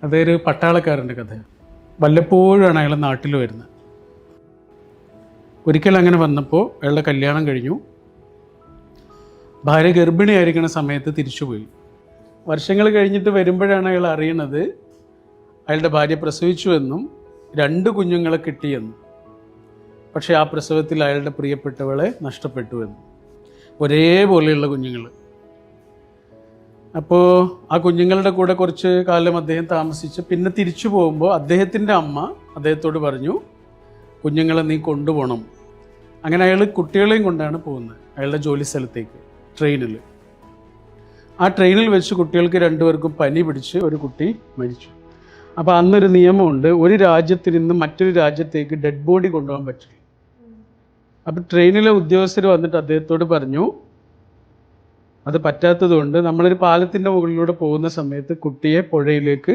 അതൊരു പട്ടാളക്കാരൻ്റെ കഥ. വല്ലപ്പോഴുമാണ് അയാൾ നാട്ടിൽ വരുന്നത്. ഒരിക്കൽ അങ്ങനെ വന്നപ്പോൾ അയാളുടെ കല്യാണം കഴിഞ്ഞു. ഭാര്യ ഗർഭിണിയായിരിക്കുന്ന സമയത്ത് തിരിച്ചുപോയി. വർഷങ്ങൾ കഴിഞ്ഞിട്ട് വരുമ്പോഴാണ് അയാൾ അറിയണത് അയാളുടെ ഭാര്യ പ്രസവിച്ചുവെന്നും 2 കുഞ്ഞുങ്ങളെ കിട്ടിയെന്നും. പക്ഷേ ആ പ്രസവത്തിൽ അയാളുടെ പ്രിയപ്പെട്ടവളെ നഷ്ടപ്പെട്ടുവെന്നും. ഒരേപോലെയുള്ള കുഞ്ഞുങ്ങൾ. അപ്പോൾ ആ കുഞ്ഞുങ്ങളുടെ കൂടെ കുറച്ച് കാലം അദ്ദേഹം താമസിച്ച് പിന്നെ തിരിച്ചു പോകുമ്പോൾ അദ്ദേഹത്തിൻ്റെ അമ്മ അദ്ദേഹത്തോട് പറഞ്ഞു, കുഞ്ഞുങ്ങളെ നീ കൊണ്ടുപോകണം. അങ്ങനെ അയാൾ കുട്ടികളെയും കൊണ്ടാണ് പോകുന്നത് അയാളുടെ ജോലി സ്ഥലത്തേക്ക് ട്രെയിനിൽ. ആ ട്രെയിനിൽ വെച്ച് കുട്ടികൾക്ക് 2 പേർക്കും പനി പിടിച്ച് ഒരു കുട്ടി മരിച്ചു. അപ്പോൾ അന്നൊരു നിയമമുണ്ട്, ഒരു രാജ്യത്തിൽ നിന്ന് മറ്റൊരു രാജ്യത്തേക്ക് ഡെഡ് ബോഡി കൊണ്ടുപോകാൻ പറ്റില്ല. അപ്പോൾ ട്രെയിനിലെ ഉദ്യോഗസ്ഥർ വന്നിട്ട് അദ്ദേഹത്തോട് പറഞ്ഞു, അത് പറ്റാത്തതുകൊണ്ട് നമ്മളൊരു പാലത്തിൻ്റെ മുകളിലൂടെ പോകുന്ന സമയത്ത് കുട്ടിയെ പുഴയിലേക്ക്